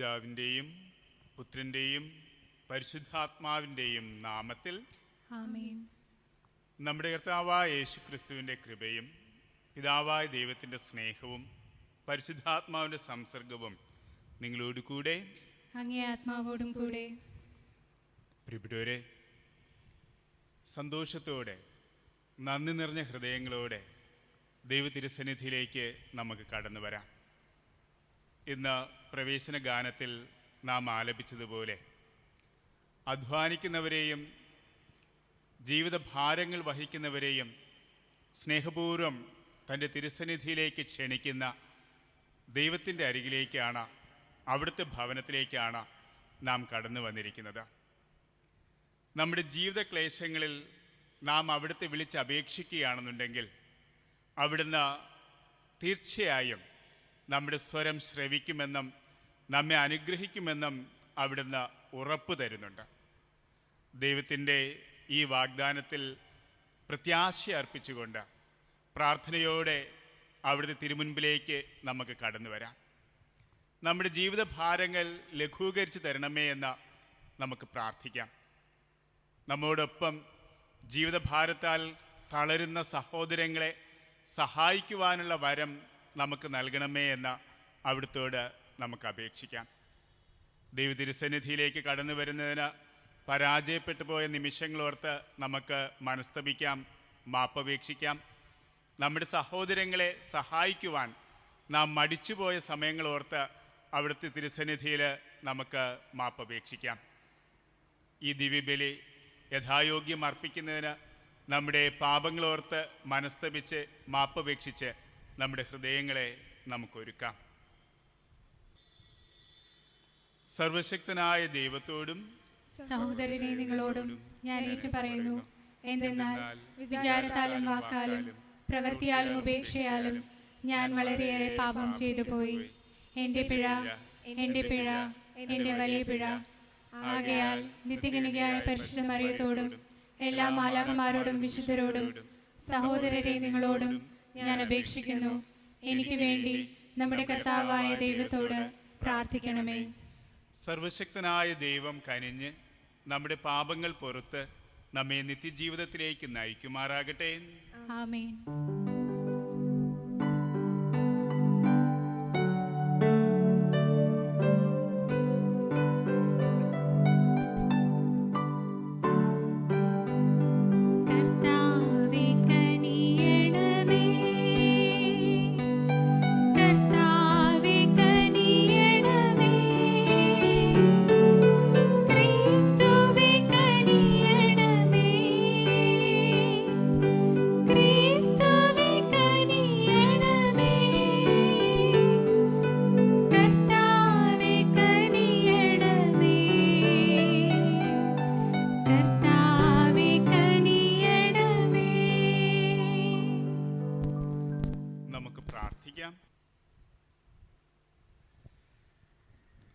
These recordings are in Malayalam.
പിതാവിൻ്റെയും പുത്രൻ്റെയും പരിശുദ്ധാത്മാവിൻ്റെയും നാമത്തിൽ ആമേൻ. നമ്മുടെ കർത്താവായ യേശുക്രിസ്തുവിൻ്റെ കൃപയും പിതാവായ ദൈവത്തിൻ്റെ സ്നേഹവും പരിശുദ്ധാത്മാവിൻ്റെ സംസർഗവും നിങ്ങളോട് കൂടെ അങ്ങേ ആത്മാവോടും കൂടെ. പ്രിയപ്പെട്ടവരെ, സന്തോഷത്തോടെ നന്ദി നിറഞ്ഞ ഹൃദയങ്ങളോടെ ദൈവതിരുസന്നിധിയിലേക്ക് നമുക്ക് കടന്നു വരാം. ഇന്ന് പ്രവേശന ഗാനത്തിൽ നാം ആലപിച്ചതുപോലെ അധ്വാനിക്കുന്നവരെയും ജീവിതഭാരങ്ങൾ വഹിക്കുന്നവരെയും സ്നേഹപൂർവ്വം തൻ്റെ തിരുസന്നിധിയിലേക്ക് ക്ഷണിക്കുന്ന ദൈവത്തിൻ്റെ അരികിലേക്കാണ്, അവിടുത്തെ ഭവനത്തിലേക്കാണ് നാം കടന്നു വന്നിരിക്കുന്നത്. നമ്മുടെ ജീവിത ക്ലേശങ്ങളിൽ നാം അവിടുത്തെ വിളിച്ചപേക്ഷിക്കുകയാണെന്നുണ്ടെങ്കിൽ അവിടുന്ന് തീർച്ചയായും നമ്മുടെ സ്വരം ശ്രവിക്കുമെന്നും നമ്മെ അനുഗ്രഹിക്കുമെന്നും അവിടുന്ന് ഉറപ്പ് തരുന്നുണ്ട്. ദൈവത്തിൻ്റെ ഈ വാഗ്ദാനത്തിൽ പ്രത്യാശ അർപ്പിച്ചുകൊണ്ട് പ്രാർത്ഥനയോടെ അവിടുത്തെ തിരുമുൻപിലേക്ക് നമുക്ക് കടന്നു വരാം. നമ്മുടെ ജീവിത ഭാരങ്ങൾ ലഘൂകരിച്ച് തരണമേ എന്ന് നമുക്ക് പ്രാർത്ഥിക്കാം. നമ്മോടൊപ്പം ജീവിതഭാരത്താൽ തളരുന്ന സഹോദരങ്ങളെ സഹായിക്കുവാനുള്ള വരം നമുക്ക് നൽകണമേ എന്ന് അവിടുത്തോട് നമുക്ക് അപേക്ഷിക്കാം. ദൈവതിരുസന്നിധിയിലേക്ക് കടന്നു വരുന്നതിന് പരാജയപ്പെട്ടു പോയ നിമിഷങ്ങളോർത്ത് നമുക്ക് മനസ്തപിക്കാം, മാപ്പപേക്ഷിക്കാം. നമ്മുടെ സഹോദരങ്ങളെ സഹായിക്കുവാൻ നാം മടിച്ചുപോയ സമയങ്ങളോർത്ത് അവിടുത്തെ തിരുസന്നിധിയിൽ നമുക്ക് മാപ്പപേക്ഷിക്കാം. ഈ ദിവ്യബലി യഥായോഗ്യം അർപ്പിക്കുന്നതിന് നമ്മുടെ പാപങ്ങളോർത്ത് മനസ്തപിച്ച് മാപ്പപേക്ഷിച്ച് നമ്മുടെ ഹൃദയങ്ങളെ നമുക്കൊരുക്കാം. സർവശക്തനായ ദൈവത്തോടും സഹോദരനെ നിങ്ങളോടും ഞാൻ ഏറ്റുപറയുന്നു. എന്തെന്നാൽ വിചാരത്താലും വാക്കാലും പ്രവൃത്തിയാലും ഉപേക്ഷയാലും ഞാൻ വളരെയേറെ പാപം ചെയ്തു പോയി. എൻ്റെ പിഴ, എൻ്റെ പിഴ, എൻ്റെ വലിയ പിഴ. ആകയാൽ നിത്യകന്യകയായ പരിശുദ്ധ മറിയത്തോടും എല്ലാ മാലാഖമാരോടും വിശുദ്ധരോടും സഹോദരരെ നിങ്ങളോടും ഞാൻ അപേക്ഷിക്കുന്നു, എനിക്ക് വേണ്ടി നമ്മുടെ കർത്താവായ ദൈവത്തോട് പ്രാർത്ഥിക്കണമേ. സർവശക്തനായ ദൈവം കനിഞ്ഞ് നമ്മുടെ പാപങ്ങൾ പുറത്ത് നമ്മെ നിത്യജീവിതത്തിലേക്ക് നയിക്കുമാറാകട്ടെ. ആമേൻ.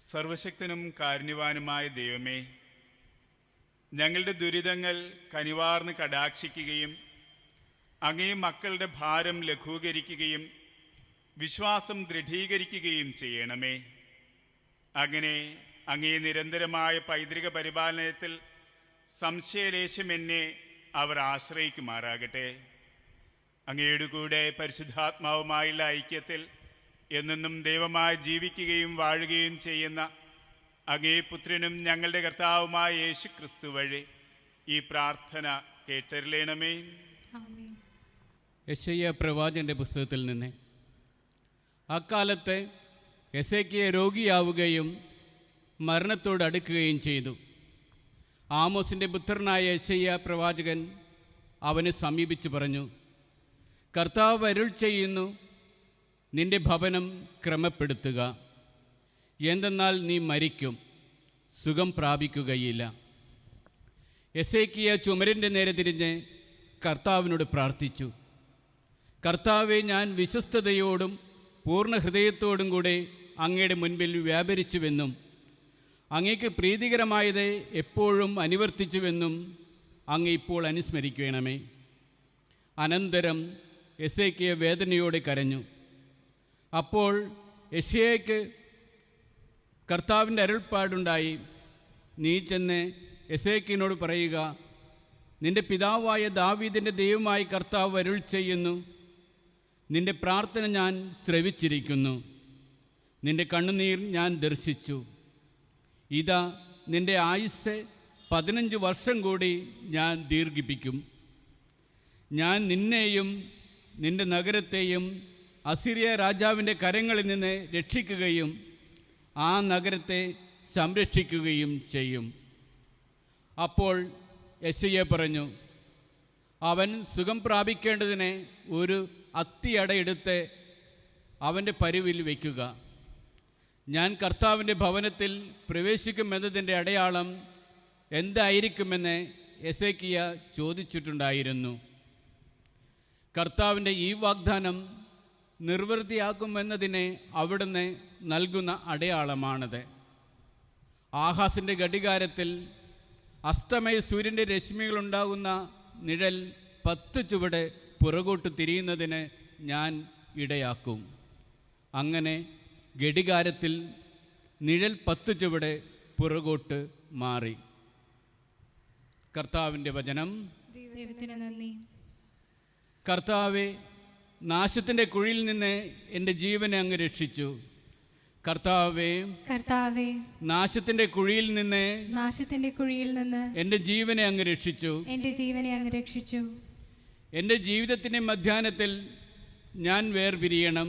സർവശക്തനും കാരുണ്യവാനുമായ ദൈവമേ, ഞങ്ങളുടെ ദുരിതങ്ങൾ കനിവാർന്ന് കടാക്ഷിക്കുകയും അങ്ങേ മക്കളുടെ ഭാരം ലഘൂകരിക്കുകയും വിശ്വാസം ദൃഢീകരിക്കുകയും ചെയ്യണമേ. അങ്ങനെ അങ്ങേ നിരന്തരമായ പൈതൃക പരിപാലനത്തിൽ സംശയലേശം എന്നെ അവർ ആശ്രയിക്കുമാറാകട്ടെ. അങ്ങയുടെ കൂടെ പരിശുദ്ധാത്മാവുമായുള്ള ഐക്യത്തിൽ എന്നെന്നും ദൈവമായി ജീവിക്കുകയും വാഴുകയും ചെയ്യുന്ന അങ്ങേ പുത്രനും ഞങ്ങളുടെ കർത്താവുമായ യേശു ക്രിസ്തു വഴി ഈ പ്രാർത്ഥന കേട്ടരുളേണമേ. യെശയ്യാ പ്രവാചകന്റെ പുസ്തകത്തിൽ നിന്ന്. അക്കാലത്ത് എസേക്കിയ രോഗിയാവുകയും മരണത്തോട് അടുക്കുകയും ചെയ്തു. ആമോസിൻ്റെ പുത്രനായ യെശയ്യാ പ്രവാചകൻ അവനെ സമീപിച്ച് പറഞ്ഞു, കർത്താവ് അരുൾ ചെയ്യുന്നു, നിന്റെ ഭവനം ക്രമപ്പെടുത്തുക. എന്തെന്നാൽ നീ മരിക്കും, സുഖം പ്രാപിക്കുകയില്ല. എസേക്കിയ ചുമരിൻ്റെ നേരെ തിരിഞ്ഞ് കർത്താവിനോട് പ്രാർത്ഥിച്ചു. കർത്താവെ, ഞാൻ വിശ്വസ്തയോടും പൂർണ്ണ ഹൃദയത്തോടും കൂടെ അങ്ങയുടെ മുൻപിൽ വ്യാപരിച്ചുവെന്നും അങ്ങയ്ക്ക് പ്രീതികരമായത് എപ്പോഴും അനുവർത്തിച്ചുവെന്നും അങ്ങ് ഇപ്പോൾ അനുസ്മരിക്കണമേ. അനന്തരം എസേക്കിയ വേദനയോടെ കരഞ്ഞു. അപ്പോൾ യെശയ്യായ്ക്ക് കർത്താവിൻ്റെ അരുൾപ്പാടുണ്ടായി, നീ ചെന്ന് എസേക്കിനോട് പറയുക, നിന്റെ പിതാവായ ദാവീദിൻ്റെ ദൈവമായി കർത്താവ് അരുൾ ചെയ്യുന്നു, നിന്റെ പ്രാർത്ഥന ഞാൻ ശ്രവിച്ചിരിക്കുന്നു, നിന്റെ കണ്ണുനീർ ഞാൻ ദർശിച്ചു. ഇതാ നിന്റെ ആയുസ്സ് 15 വർഷം കൂടി ഞാൻ ദീർഘിപ്പിക്കും. ഞാൻ നിന്നെയും നിന്റെ നഗരത്തെയും അസിറിയ രാജാവിൻ്റെ കരങ്ങളിൽ നിന്ന് രക്ഷിക്കുകയും ആ നഗരത്തെ സംരക്ഷിക്കുകയും ചെയ്യും. അപ്പോൾ യെശയ്യാ പറഞ്ഞു, അവൻ സുഖം പ്രാപിക്കേണ്ടതിന് ഒരു അത്തിയടയെടുത്ത് അവൻ്റെ പരുവിൽ വയ്ക്കുക. ഞാൻ കർത്താവിൻ്റെ ഭവനത്തിൽ പ്രവേശിക്കുമെന്നതിൻ്റെ അടയാളം എന്തായിരിക്കുമെന്ന് എസേക്കിയ ചോദിച്ചിട്ടുണ്ടായിരുന്നു. കർത്താവിൻ്റെ ഈ വാഗ്ദാനം നിർവൃത്തിയാക്കുമെന്നതിനെ അവിടുന്ന് നൽകുന്ന അടയാളമാണത്. ആഹാസിൻ്റെ ഘടികാരത്തിൽ അസ്തമയ സൂര്യൻ്റെ രശ്മികളുണ്ടാകുന്ന നിഴൽ 10 ചുവട് പുറകോട്ട് തിരിയുന്നതിന് ഞാൻ ഇടയാക്കും. അങ്ങനെ ഘടികാരത്തിൽ നിഴൽ 10 ചുവട് പുറകോട്ട് മാറി. കർത്താവിൻ്റെ വചനം. ദൈവത്തിന് നന്ദി. കർത്താവെ, നാശത്തിൻ്റെ കുഴിയിൽ നിന്ന് എൻ്റെ ജീവനെ അങ്ങ് രക്ഷിച്ചു. കർത്താവേ, കർത്താവേ, നാശത്തിൻ്റെ കുഴിയിൽ നിന്ന് എൻ്റെ ജീവനെ അങ്ങ് രക്ഷിച്ചു. എൻ്റെ ജീവനെ അങ്ങ് രക്ഷിച്ചു. എൻ്റെ ജീവിതത്തിൻ്റെ മധ്യാഹ്നത്തിൽ ഞാൻ വേർപിരിയണം.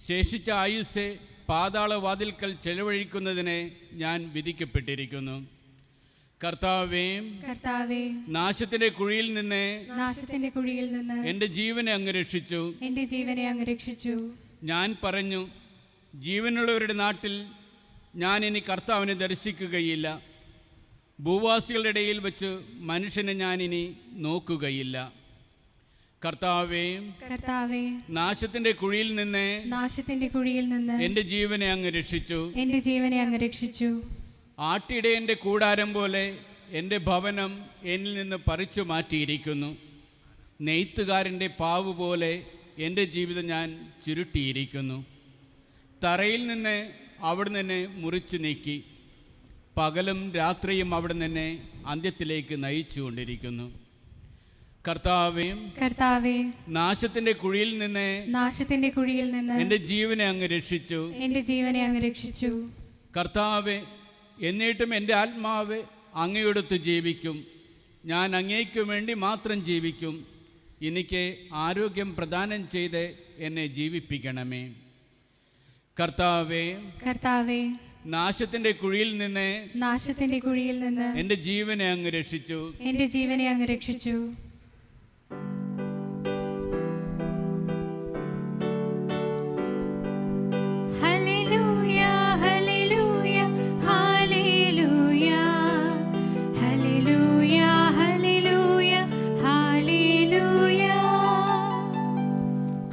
ശേഷിച്ച ആയുസ്സെ പാതാളവാതിൽക്കൽ ചെലവഴിക്കുന്നതിന് ഞാൻ വിധിക്കപ്പെട്ടിരിക്കുന്നു. കർത്താവേ, കർത്താവേ, നാശത്തിൻ്റെ കുഴിയിൽ നിന്ന് എൻ്റെ ജീവനെ അങ്ങ് രക്ഷിച്ചു. എൻ്റെ ജീവനെ അങ്ങ് രക്ഷിച്ചു. ഞാൻ പറഞ്ഞു, ജീവനുള്ളവരുടെ നാട്ടിൽ ഞാൻ ഇനി കർത്താവിനെ ദർശിക്കുകയില്ല. ഭൂവാസികളുടെ ഇടയിൽ വെച്ച് മനുഷ്യനെ ഞാൻ ഇനി നോക്കുകയില്ല. കർത്താവേ, കർത്താവേ, നാശത്തിന്റെ കുഴിയിൽ നിന്ന് എൻ്റെ ജീവനെ അങ്ങ് രക്ഷിച്ചു. എൻ്റെ ജീവനെ അങ്ങ് രക്ഷിച്ചു. ആട്ടിടയൻ്റെ കൂടാരം പോലെ എൻ്റെ ഭവനം എന്നിൽ നിന്ന് പറിച്ചു മാറ്റിയിരിക്കുന്നു. നെയ്ത്തുകാരൻ്റെ പാവ് പോലെ എൻ്റെ ജീവിതം ഞാൻ ചുരുട്ടിയിരിക്കുന്നു. തറയിൽ നിന്ന് അവിടുന്ന് എന്നെ മുറിച്ചു നീക്കി. പകലും രാത്രിയും അവിടുന്ന് എന്നെ അന്ത്യത്തിലേക്ക് നയിച്ചുകൊണ്ടിരിക്കുന്നു. കർത്താവേ, കർത്താവേ, നാശത്തിന്റെ കുഴിയിൽ നിന്ന് എൻ്റെ ജീവനെ അങ്ങ് രക്ഷിച്ചു. എൻ്റെ ജീവനെ അങ്ങ് രക്ഷിച്ചു. കർത്താവേ, എന്നിട്ടും എൻ്റെ ആത്മാവ് അങ്ങയോടൊത്ത് ജീവിക്കും. ഞാൻ അങ്ങേക്ക് വേണ്ടി മാത്രം ജീവിക്കും. എനിക്ക് ആരോഗ്യം പ്രദാനം ചെയ്ത് എന്നെ ജീവിപ്പിക്കണമേ. കർത്താവേ, കർത്താവേ, നാശത്തിന്റെ കുഴിയിൽ നിന്ന് എൻ്റെ ജീവനെ അങ്ങ് രക്ഷിച്ചു. എൻ്റെ ജീവനെ അങ്ങ് രക്ഷിച്ചു.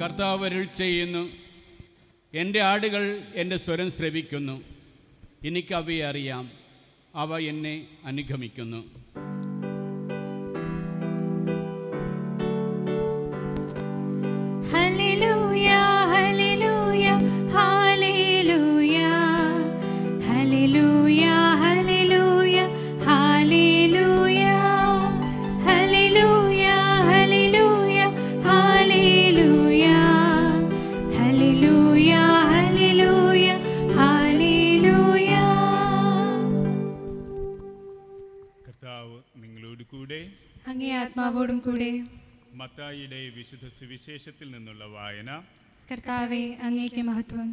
കർത്താവ് അരുൾ ചെയ്യുന്നു, എൻ്റെ ആടുകൾ എൻ്റെ സ്വരം ശ്രവിക്കുന്നു. എനിക്ക് അവയെ അറിയാം, അവ എന്നെ അനുഗമിക്കുന്നു. Hallelujah, hallelujah, hallelujah, hallelujah, hallelujah, hallelujah, hallelujah, hallelujah, hallelujah, hallelujah, hallelujah, hallelujah. കർത്താവ് നിങ്ങളോട് കൂടെ, അങ്ങേ ആത്മാവോടും കൂടെ. മത്തായിയുടെ വിശുദ്ധ സുവിശേഷത്തിൽ നിന്നുള്ള വായന. കർത്താവേ, അങ്ങേക്ക് മഹത്വം.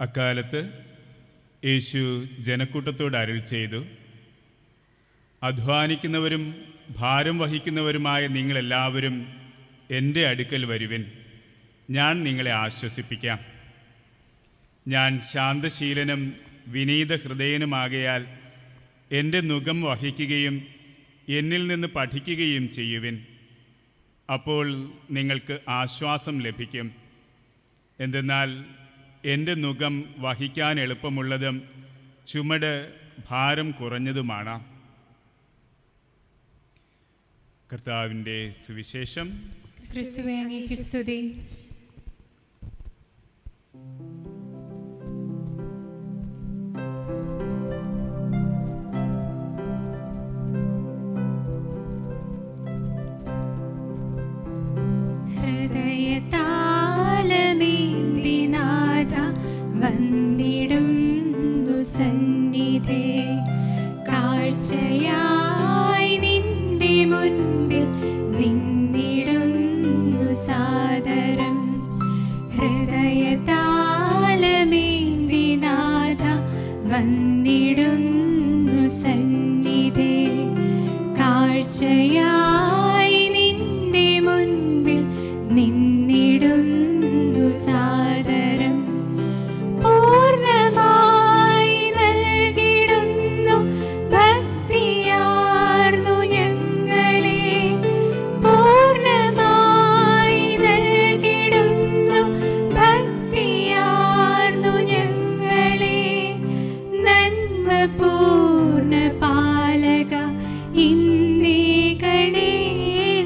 അക്കാലത്ത് യേശു ജനക്കൂട്ടത്തോട് അരുൾ ചെയ്തു, അധ്വാനിക്കുന്നവരും ഭാരം വഹിക്കുന്നവരുമായ നിങ്ങളെല്ലാവരും എൻ്റെ അടുക്കൽ വരുവിൻ, ഞാൻ നിങ്ങളെ ആശ്വസിപ്പിക്കാം. ഞാൻ ശാന്തശീലനും വിനീത ഹൃദയനുമാകയാൽ എൻ്റെ നുകം വഹിക്കുകയും എന്നിൽ നിന്ന് പഠിക്കുകയും ചെയ്യുവിൻ. അപ്പോൾ നിങ്ങൾക്ക് ആശ്വാസം ലഭിക്കും. എന്തെന്നാൽ എൻ്റെ നുകം വഹിക്കാൻ എളുപ്പമുള്ളതും ചുമട് ഭാരം കുറഞ്ഞതുമാണ്. കർത്താവിൻ്റെ സുവിശേഷം. ക്രിസ്തുവേ അങ്ങേക്ക് സ്തുതി. ഹൃദയതാലമേന്തി നാഥ വന്നിടുന്നു സന്നിധേ, കാഴ്ചയായി നിന്റെ മുൻപിൽ നിന്നിടുന്നു സാദരം. ഹൃദയതാലമേന്തി നാഥ വന്നിടുന്നു സന്നിധേ, കാഴ്ചയായി നിന്റെ മുൻപിൽ നിന്നിടുന്നു സാദരം. പൂർണ്ണമായി നൽകിടുന്നു ഭക്തിയാർന്നു ഞങ്ങളെ, പൂർണ്ണമായി നൽകിടുന്നു ഭക്തിയാർന്നു ഞങ്ങളെ. നന്മ പൂർണ്ണ പാലക ഇന്നേകണേ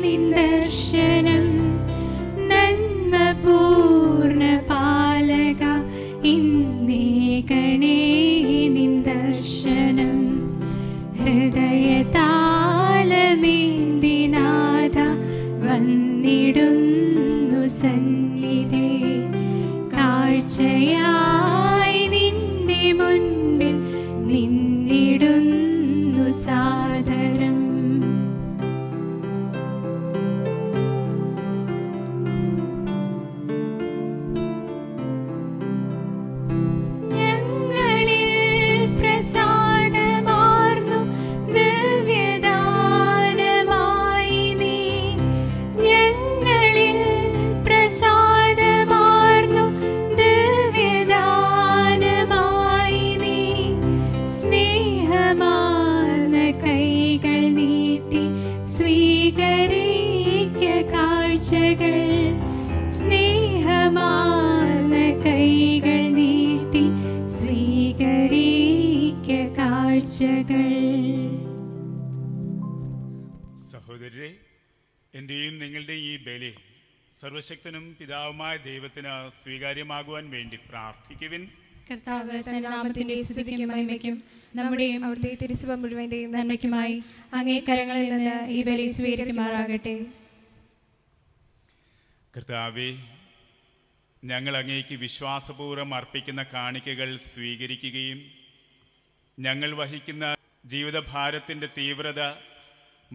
നിൻ ദർശനം, നന്മ പൂർണ്ണ പാലക ഇന്നേകണേ നിൻ ദർശനം. ഹൃദയതാലമേന്തി നാഥ വന്നിടുന്നു സന്നിധേ, കാഴ്ചയായി നിന്റെ മുൻപിൽ നിന്നിടുന്നു സാദരം. ഞങ്ങളിൽ പ്രസാദമാർന്നു ദിവ്യദാനമായി നീ, ഞങ്ങളിൽ പ്രസാദമാർന്നു ദിവ്യദാനമായി നീ. സ്നേഹമാർന്ന കൈകൾ നീട്ടി സ്വീകരിക്ക കാഴ്ചകൾ, സ്നേഹമാർന്ന കൈകൾ നീട്ടി സ്വീകരിക്ക കാഴ്ചകൾ. സഹോദരരെ, എൻ്റെയും നിങ്ങളുടെയും ഈ ബലി സർവശക്തനും പിതാവുമായ ദൈവത്തിന് സ്വീകാര്യമാകുവാൻ വേണ്ടി പ്രാർത്ഥിക്കുവിൻ. കർത്താവ് തന്റെ നാമത്തിന്റെ സ്തുതിക്കും മഹിമയ്ക്കും നമ്മുടെയും അവിടുത്തെ തിരുസഭ മുഴുവന്റെയും നന്മയ്ക്കുമായി അങ്ങേ കരങ്ങളിൽ നിന്ന് ഈ ബലി സ്വീകരിക്കുമാറാകട്ടെ. കർത്താവേ, ഞങ്ങൾ അങ്ങേക്ക് വിശ്വാസപൂർവ്വം അർപ്പിക്കുന്ന കാണിക്കകൾ സ്വീകരിക്കുകയും ഞങ്ങൾ വഹിക്കുന്ന ജീവിതഭാരത്തിൻ്റെ തീവ്രത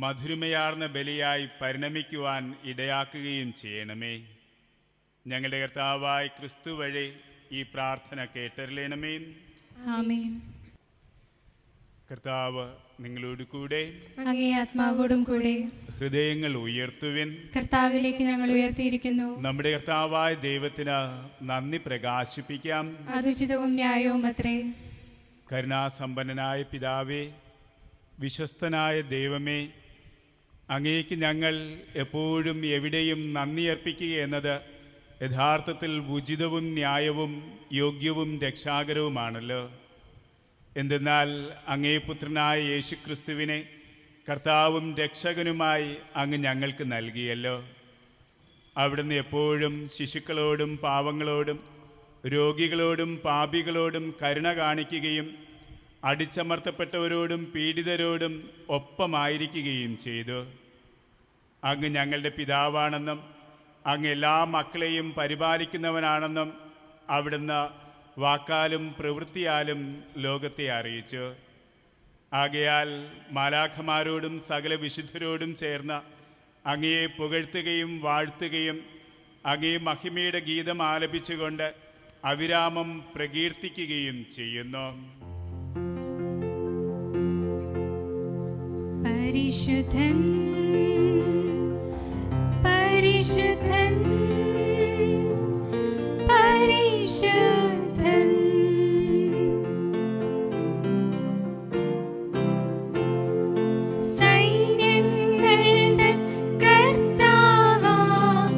മധുരമയാർന്ന ബലിയായി പരിണമിക്കുവാൻ ഇടയാക്കുകയും ചെയ്യണമേ. ഞങ്ങളുടെ കർത്താവായ ക്രിസ്തു വഴി ഈ പ്രാർത്ഥന കേട്ടറിയണമേ. ആമേൻ. കർത്താവ് നിങ്ങളോട് കൂടെ, അങ്ങേ ആത്മാവോടും കൂടെ. ഹൃദയങ്ങൾ ഉയർത്തുവിൻ. കർത്താവിലേക്ക് ഞങ്ങൾ ഉയർത്തിയിരിക്കുന്നു. നമ്മുടെ കർത്താവായ ദൈവത്തിന് നന്ദി പ്രകാശിപ്പിക്കാം. അതുചിതവും ന്യായവും അത്രേ. കരുണാസമ്പന്നനായ പിതാവേ, വിശ്വസ്തനായ ദൈവമേ, അങ്ങേക്ക് ഞങ്ങൾ എപ്പോഴും എവിടെയും നന്ദി അർപ്പിക്കുക എന്നത് യഥാർത്ഥത്തിൽ ഉചിതവും ന്യായവും യോഗ്യവും രക്ഷാകരവുമാണല്ലോ. എന്തെന്നാൽ അങ്ങേ പുത്രനായ യേശുക്രിസ്തുവിനെ കർത്താവും രക്ഷകനുമായി അങ്ങ് ഞങ്ങൾക്ക് നൽകിയല്ലോ. അവിടുന്ന് എപ്പോഴും ശിശുക്കളോടും പാവങ്ങളോടും രോഗികളോടും പാപികളോടും കരുണ കാണിക്കുകയും അടിച്ചമർത്തപ്പെട്ടവരോടും പീഡിതരോടും ഒപ്പമായിരിക്കുകയും ചെയ്തു. അങ്ങ് ഞങ്ങളുടെ പിതാവാണെന്നും അങ്ങ് എല്ലാ മക്കളെയും പരിപാലിക്കുന്നവനാണെന്നും അവിടുന്ന് വാക്കാലും പ്രവൃത്തിയാലും ലോകത്തെ അറിയിച്ചു. ആകയാൽ മാലാഖമാരോടും സകല വിശുദ്ധരോടും ചേർന്ന് അങ്ങയെ പുകഴ്ത്തുകയും വാഴ്ത്തുകയും അങ്ങേ മഹിമയുടെ ഗീതം ആലപിച്ചുകൊണ്ട് അവിരാമം പ്രകീർത്തിക്കുകയും ചെയ്യുന്നു. പരിശുദ്ധൻ പരിശുദ്ധൻ പരിശുദ്ധൻ, സൈന്യങ്ങൾ തൻ കർത്താവാം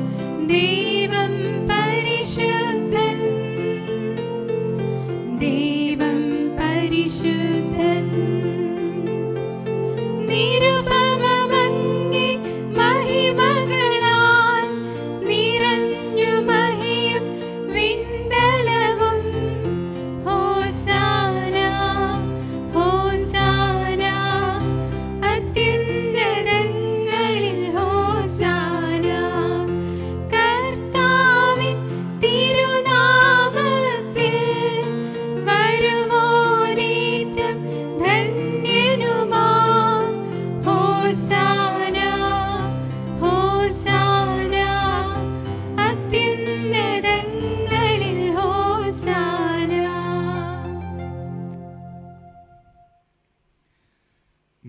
ദൈവം പരിശുദ്ധൻ, ദൈവം പരിശുദ്ധൻ. നിരുപമമങ്ങേ മഹിമകളാൽ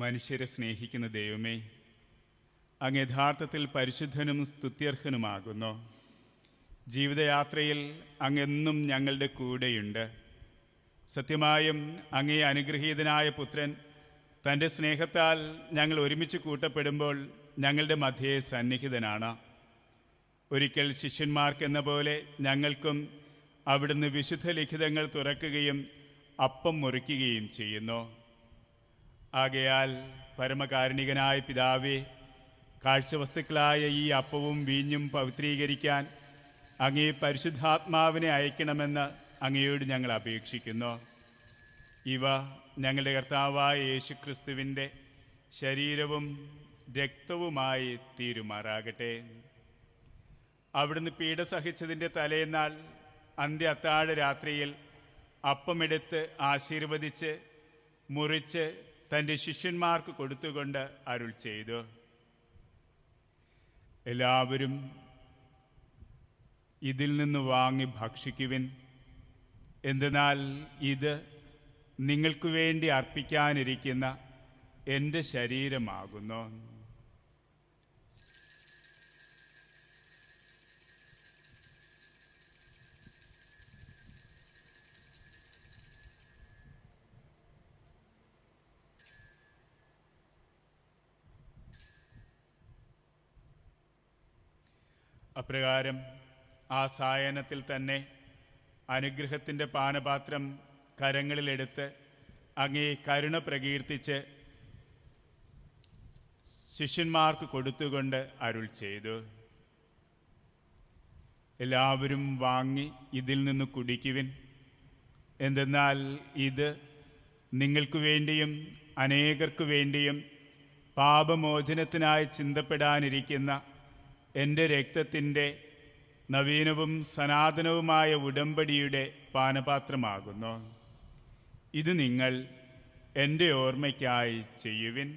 മനുഷ്യരെ സ്നേഹിക്കുന്ന ദൈവമേ, അങ്ങ് യഥാർത്ഥത്തിൽ പരിശുദ്ധനും സ്തുത്യർഹനുമാകുന്നു. ജീവിതയാത്രയിൽ അങ്ങെന്നും ഞങ്ങളുടെ കൂടെയുണ്ട്. സത്യമായും അങ്ങേ അനുഗ്രഹീതനായ പുത്രൻ തൻ്റെ സ്നേഹത്താൽ ഞങ്ങൾ ഒരുമിച്ച് കൂട്ടപ്പെടുമ്പോൾ ഞങ്ങളുടെ മധ്യേ സന്നിഹിതനാണ്. ഒരിക്കൽ ശിഷ്യന്മാർക്കെന്ന പോലെ ഞങ്ങൾക്കും അവിടുന്ന് വിശുദ്ധ ലിഖിതങ്ങൾ തുറക്കുകയും അപ്പം മുറിക്കുകയും ചെയ്യുന്നു. ആകയാൽ പരമകാരുണികനായ പിതാവേ, കാഴ്ചവസ്തുക്കളായ ഈ അപ്പവും വീഞ്ഞും പവിത്രീകരിക്കാൻ അങ്ങേ പരിശുദ്ധാത്മാവിനെ അയക്കണമെന്ന് അങ്ങയോട് ഞങ്ങൾ അപേക്ഷിക്കുന്നു. ഇവ ഞങ്ങളുടെ കർത്താവായ യേശുക്രിസ്തുവിൻ്റെ ശരീരവും രക്തവുമായി തീരുമാറാകട്ടെ. അവിടുന്ന് പീഡ സഹിച്ചതിൻ്റെ തലേന്നാൾ അന്ത്യ അത്താഴ രാത്രിയിൽ അപ്പമെടുത്ത് ആശീർവദിച്ച് മുറിച്ച് തൻ്റെ ശിഷ്യന്മാർക്ക് കൊടുത്തുകൊണ്ട് അരുൾ ചെയ്തു, എല്ലാവരും ഇതിൽ നിന്ന് വാങ്ങി ഭക്ഷിക്കുവിൻ. എന്തെന്നാൽ ഇത് നിങ്ങൾക്ക് വേണ്ടി അർപ്പിക്കാനിരിക്കുന്ന എൻ്റെ ശരീരമാകുന്നു. അപ്രകാരം ആ സായാഹ്നത്തിൽ തന്നെ അനുഗ്രഹത്തിൻ്റെ പാനപാത്രം കരങ്ങളിലെടുത്ത് അങ്ങേ കരുണ പ്രകീർത്തിച്ച് ശിഷ്യന്മാർക്ക് കൊടുത്തുകൊണ്ട് അരുൾ ചെയ്തു, എല്ലാവരും വാങ്ങി ഇതിൽ നിന്ന് കുടിക്കുവിൻ. എന്തെന്നാൽ ഇത് നിങ്ങൾക്ക് വേണ്ടിയും അനേകർക്കു വേണ്ടിയും പാപമോചനത്തിനായി ചിന്തപ്പെടാനിരിക്കുന്ന എൻ്റെ രക്തത്തിൻ്റെ നവീനവും സനാതനവുമായ ഉടമ്പടിയുടെ പാനപാത്രമാകുന്നു. ഇത് നിങ്ങൾ എൻ്റെ ഓർമ്മയ്ക്കായി ചെയ്യുവിൻ.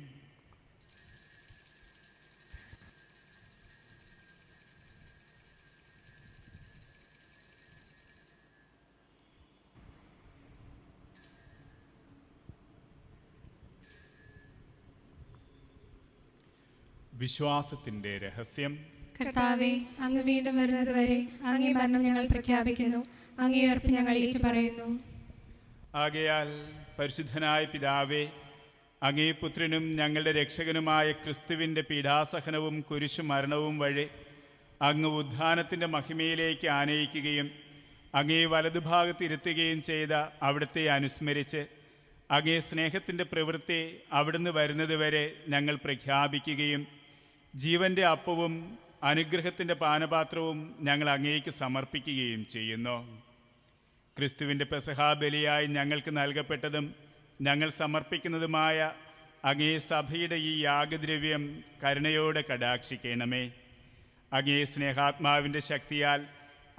വിശ്വാസത്തിൻ്റെ രഹസ്യം. കർത്താവേ, അങ്ങ് വീണ്ടും വരുന്നത് വരെ അങ്ങേ മരണം ഞങ്ങൾ പ്രഖ്യാപിക്കുന്നു, അങ്ങേ ഉയർപ്പ് ഞങ്ങൾ ഏറ്റുപറയുന്നു. ആകയാൽ പരിശുദ്ധനായ പിതാവേ, അങ്ങേ പുത്രനും ഞങ്ങളുടെ രക്ഷകനുമായ ക്രിസ്തുവിൻ്റെ പീഡാസഹനവും കുരിശുമരണവും വഴി അങ്ങ് ഉദ്ധാനത്തിൻ്റെ മഹിമയിലേക്ക് ആനയിക്കുകയും അങ്ങേ വലതുഭാഗത്തിരുത്തുകയും ചെയ്ത അവിടുത്തെ അനുസ്മരിച്ച് അങ്ങേ സ്നേഹത്തിൻ്റെ പ്രവൃത്തി അവിടുന്ന് വരുന്നത് വരെ ഞങ്ങൾ പ്രഖ്യാപിക്കുകയും ജീവൻ്റെ അപ്പവും അനുഗ്രഹത്തിൻ്റെ പാനപാത്രവും ഞങ്ങൾ അങ്ങേക്ക് സമർപ്പിക്കുകയും ചെയ്യുന്നു. ക്രിസ്തുവിൻ്റെ പെസഹാ ബലിയായി ഞങ്ങൾക്ക് നൽകപ്പെട്ടതും ഞങ്ങൾ സമർപ്പിക്കുന്നതുമായ അങ്ങേ സഭയുടെ ഈ യാഗദ്രവ്യം കരുണയോടെ കടാക്ഷിക്കണമേ. അങ്ങേ സ്നേഹാത്മാവിൻ്റെ ശക്തിയാൽ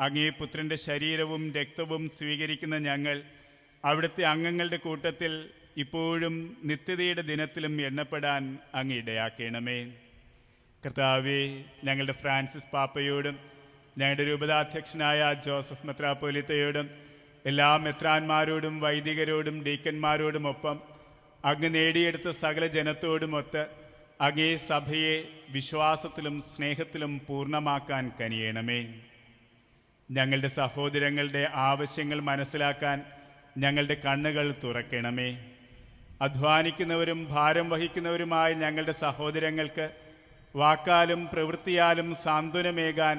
അങ്ങേ പുത്രൻ്റെ ശരീരവും രക്തവും സ്വീകരിക്കുന്ന ഞങ്ങൾ അവിടുത്തെ അംഗങ്ങളുടെ കൂട്ടത്തിൽ ഇപ്പോഴും നിത്യതയുടെ ദിനത്തിലും എണ്ണപ്പെടാൻ അങ്ങ് ഇടയാക്കണമേ. കർത്താവേ, ഞങ്ങളുടെ ഫ്രാൻസിസ് പാപ്പയോടും ഞങ്ങളുടെ രൂപതാധ്യക്ഷനായ ജോസഫ് മെത്രാപ്പൊലീത്തയോടും എല്ലാ മെത്രാന്മാരോടും വൈദികരോടും ഡീക്കന്മാരോടുമൊപ്പം അങ്ങ് നേടിയെടുത്ത സകല ജനത്തോടുമൊത്ത് അങ്ങേ സഭയെ വിശ്വാസത്തിലും സ്നേഹത്തിലും പൂർണ്ണമാക്കാൻ കനിയണമേ. ഞങ്ങളുടെ സഹോദരങ്ങളുടെ ആവശ്യങ്ങൾ മനസ്സിലാക്കാൻ ഞങ്ങളുടെ കണ്ണുകൾ തുറക്കണമേ. അധ്വാനിക്കുന്നവരും ഭാരം വഹിക്കുന്നവരുമായ ഞങ്ങളുടെ സഹോദരങ്ങൾക്ക് വാക്കാലും പ്രവൃത്തിയാലും സാന്ത്വനമേകാൻ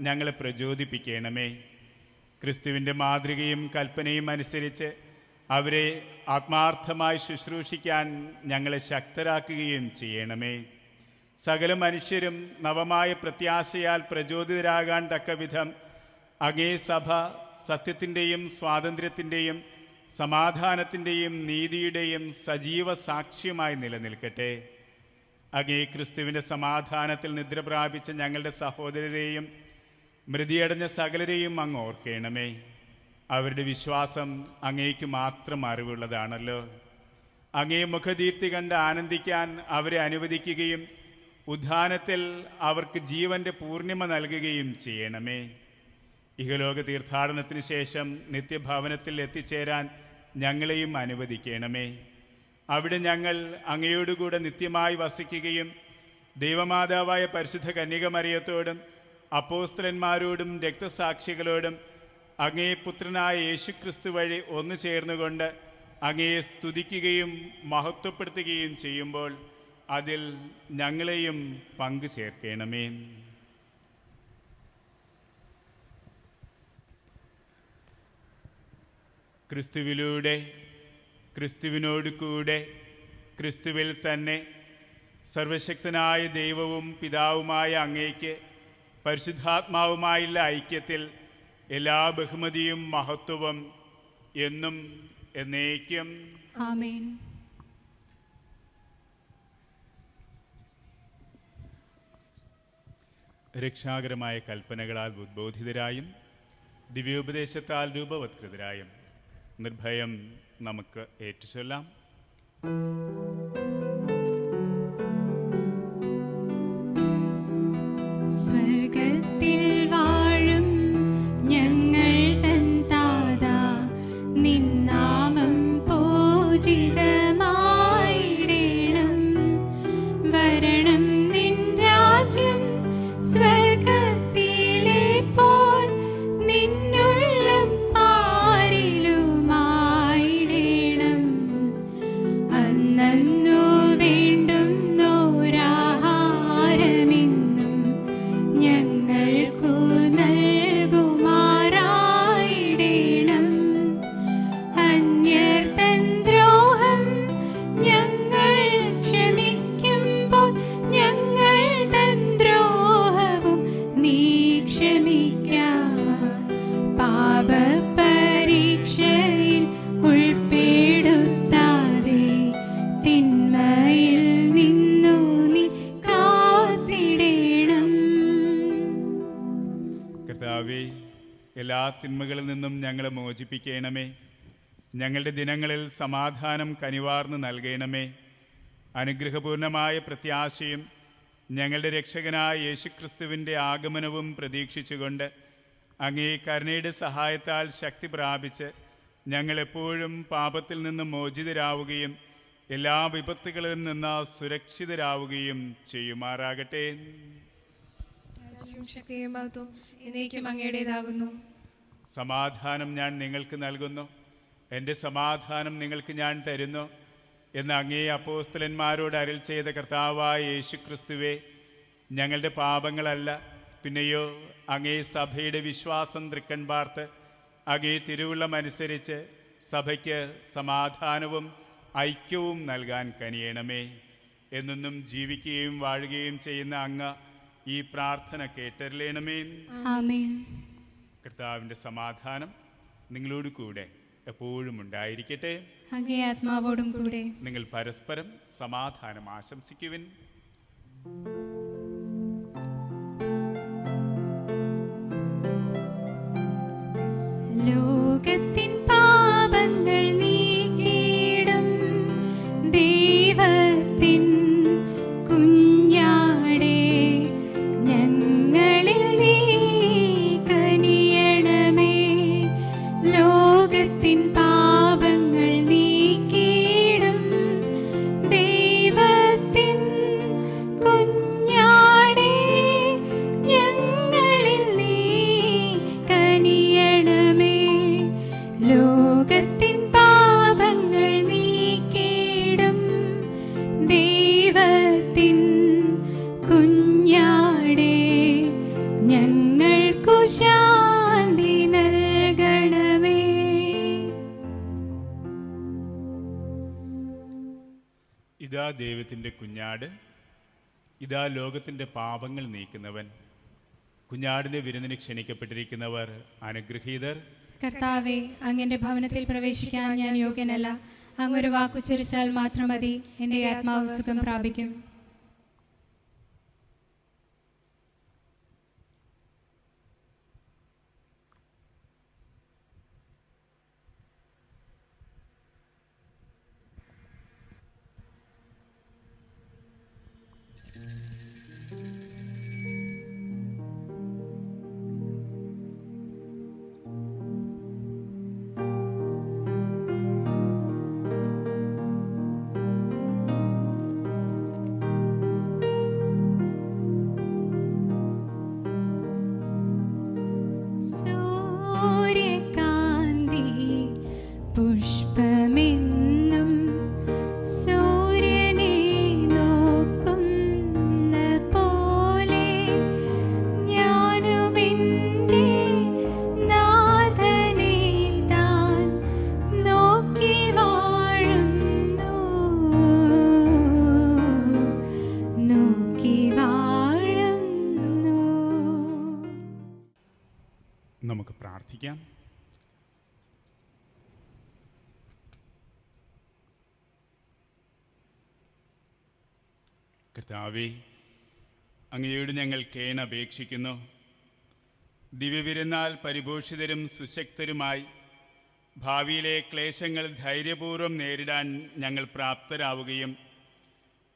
ഞങ്ങളെ പ്രചോദിപ്പിക്കണമേ. ക്രിസ്തുവിൻ്റെ മാതൃകയും കൽപ്പനയും അനുസരിച്ച് അവരെ ആത്മാർത്ഥമായി ശുശ്രൂഷിക്കാൻ ഞങ്ങളെ ശക്തരാക്കുകയും ചെയ്യണമേ. സകല മനുഷ്യരും നവമായ പ്രത്യാശയാൽ പ്രചോദിതരാകാൻ തക്കവിധം അങ്ങേ സഭ സത്യത്തിൻ്റെയും സ്വാതന്ത്ര്യത്തിൻ്റെയും സമാധാനത്തിൻ്റെയും നീതിയുടെയും സജീവ സാക്ഷ്യമായി നിലനിൽക്കട്ടെ. അങ്ങേ ക്രിസ്തുവിൻ്റെ സമാധാനത്തിൽ നിദ്ര പ്രാപിച്ച ഞങ്ങളുടെ സഹോദരരെയും മൃതിയടഞ്ഞ സകലരെയും അങ്ങ് ഓർക്കണമേ. അവരുടെ വിശ്വാസം അങ്ങേക്ക് മാത്രം അറിവുള്ളതാണല്ലോ. അങ്ങേ മുഖദീപ്തി കണ്ട് ആനന്ദിക്കാൻ അവരെ അനുവദിക്കുകയും ഉദ്ധാനത്തിൽ അവർക്ക് ജീവൻ്റെ പൂർണിമ നൽകുകയും ചെയ്യണമേ. ഇഹലോക തീർത്ഥാടനത്തിന് ശേഷം നിത്യഭവനത്തിൽ എത്തിച്ചേരാൻ ഞങ്ങളെയും അനുവദിക്കണമേ. അവിടെ ഞങ്ങൾ അങ്ങയോടുകൂടെ നിത്യമായി വസിക്കുകയും ദൈവമാതാവായ പരിശുദ്ധ കന്യകമറിയത്തോടും അപ്പോസ്തലന്മാരോടും രക്തസാക്ഷികളോടും അങ്ങേ പുത്രനായ യേശുക്രിസ്തു വഴി ഒന്നു ചേർന്നുകൊണ്ട് അങ്ങയെ സ്തുതിക്കുകയും മഹത്വപ്പെടുത്തുകയും ചെയ്യുമ്പോൾ അതിൽ ഞങ്ങളെയും പങ്കു ചേർക്കണമേ. ക്രിസ്തുവിലൂടെ, ക്രിസ്തുവിനോട് കൂടെ, ക്രിസ്തുവിൽ തന്നെ സർവശക്തനായ ദൈവവും പിതാവുമായ അങ്ങേക്ക് പരിശുദ്ധാത്മാവുമായുള്ള ഐക്യത്തിൽ എല്ലാ ബഹുമതിയും മഹത്വവും എന്നും എന്നേക്കും ആമേൻ. രക്ഷാകരമായ കൽപ്പനകളാൽ ഉദ്ബോധിതരായും ദിവ്യോപദേശത്താൽ രൂപവത്കൃതരായും നിർഭയം നമുക്ക് ഏറ്റുചൊല്ലാം. സ്വർഗത്തിൽ വാഴും ഞങ്ങൾ തൻ താതാ, നിൻ നാമം പൂജിതമായിടേണം. വരണം നിൻ രാജ്യം സ്വർഗത്തിലെ പോൽ നിന്നുള്ളം പാരിലുമായിടേണം. അന്നന്നു വേണ്ടുന്നോരാഹാരമെന്നും ഞങ്ങൾക്കു നൽകുമാറായിടേണം. അന്യർ തൻ ദ്രോഹം ഞങ്ങൾ ക്ഷമിക്കുമ്പോൾ ഞങ്ങൾ തൻ ദ്രോഹവും നീ ക്ഷമിക്കാം. പാപപരീക്ഷയിൽ ഉൾപ്പെടുത്താതെ തിന്മയിൽ നിന്നു നീ കാത്തിടേണം. കർത്താവേ, എല്ലാ തിന്മകളിൽ നിന്നും ഞങ്ങളെ മോചിപ്പിക്കണമേ. ഞങ്ങളുടെ ദിനങ്ങളിൽ സമാധാനം കനിവാർന്ന് നൽകണമേ. അനുഗ്രഹപൂർണമായ പ്രത്യാശയും ഞങ്ങളുടെ രക്ഷകനായ യേശുക്രിസ്തുവിൻ്റെ ആഗമനവും പ്രതീക്ഷിച്ചുകൊണ്ട് അങ്ങേ കരുണയുടെ സഹായത്താൽ ശക്തി പ്രാപിച്ച് ഞങ്ങളെപ്പോഴും പാപത്തിൽ നിന്ന് മോചിതരാവുകയും എല്ലാ വിപത്തുകളിൽ നിന്ന് സുരക്ഷിതരാവുകയും ചെയ്യുമാറാകട്ടെ. രാജ്യവും ശക്തിയും മഹത്വവും എന്നേക്കും അങ്ങയുടേതാകുന്നു. സമാധാനം ഞാൻ നിങ്ങൾക്ക് നൽകുന്നു, എൻ്റെ സമാധാനം നിങ്ങൾക്ക് ഞാൻ തരുന്നു എന്ന് അങ്ങേ അപ്പോസ്തലന്മാരോട് അരുൾ ചെയ്ത കർത്താവായ യേശുക്രിസ്തുവേ, ഞങ്ങളുടെ പാപങ്ങളല്ല പിന്നെയോ അങ്ങേ സഭയുടെ വിശ്വാസം തൃക്കൺ പാർത്ത് അങ്ങേ തിരുവുള്ളമനുസരിച്ച് സഭയ്ക്ക് സമാധാനവും ഐക്യവും നൽകാൻ കനിയണമേ. എന്നും ജീവിക്കുകയും വാഴുകയും ചെയ്യുന്ന അങ്ങ് ഈ പ്രാർത്ഥന കേട്ടറിയണമേ. ആമേൻ. കർത്താവിൻ്റെ സമാധാനം നിങ്ങളോട് കൂടെ എപ്പോഴും ഉണ്ടായിരിക്കട്ടെ. അങ്ങേ ആത്മാവോടും കൂടെ. നിങ്ങൾ പരസ്പരം സമാധാനം ആശംസിക്കുവിൻ. ലോകത്തിൻ പാപങ്ങൾ നീക്കിയിടും ദൈവത്തിൻ കുഞ്ഞാടേ, ഞങ്ങളിൽ നീ കനിയണമേ. ലോകത്തിൻ പാപങ്ങൾ നീക്കിയിടും ദൈവത്തിൻ കുഞ്ഞാടേ, ഞങ്ങളിൽ നീ കനിയണമേ. ലോകത്തിൻ പാപങ്ങൾ നീക്കിയിടും ദൈവത്തിൻ കുഞ്ഞാടേ, ഞങ്ങൾക്കു ശാന്തി നൽകണമേ. ഇതാ ദൈവത്തിൻ്റെ കുഞ്ഞാട്, ഇതാ ലോകത്തിൻ്റെ പാപങ്ങൾ നീക്കുന്നവൻ. കുഞ്ഞാടിൻ്റെ വിരുന്നിന് ക്ഷണിക്കപ്പെട്ടിരിക്കുന്നവർ അനുഗ്രഹീതർ. കർത്താവേ, അങ്ങയുടെ ഭവനത്തിൽ പ്രവേശിക്കാൻ ഞാൻ യോഗ്യനല്ല. അങ്ങൊരു വാക്കുച്ചരിച്ചാൽ മാത്രം മതി, എൻ്റെ ആത്മാവ് സുഖം പ്രാപിക്കും. പ്രാർത്ഥിക്കാം. കർത്താവേ, അങ്ങയോട് ഞങ്ങൾ കേണപേക്ഷിക്കുന്നു. ദിവ്യവിരുന്നാൽ പരിപോഷിതരും സുശക്തരുമായി ഭാവിയിലെ ക്ലേശങ്ങൾ ധൈര്യപൂർവ്വം നേരിടാൻ ഞങ്ങൾ പ്രാപ്തരാവുകയും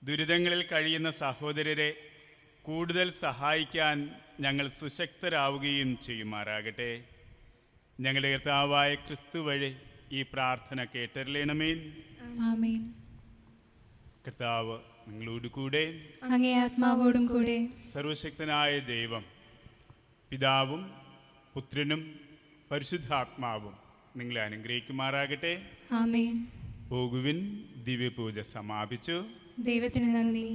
ദുരിതങ്ങളിൽ കഴിയുന്ന സഹോദരരെ കൂടുതൽ സഹായിക്കാൻ ഞങ്ങൾ സുശക്തരാവുകയും ചെയ്യുമാറാകട്ടെ. ഞങ്ങളുടെ കർത്താവായ ക്രിസ്തു വഴി ഈ പ്രാർത്ഥന കേട്ടറിയണമേ. ആമേൻ. കർത്താവ് നിങ്ങളോട് കൂടെ, അങ്ങേ ആത്മാവോടും കൂടെ. സർവശക്തനായ ദൈവം പിതാവും പുത്രനും പരിശുദ്ധാത്മാവും നിങ്ങളെ അനുഗ്രഹിക്കുമാറാകട്ടെ. ആമേൻ. പോകുവിൻ, ദിവ്യപൂജ സമാപിച്ചു. ദൈവത്തിന് നന്ദി.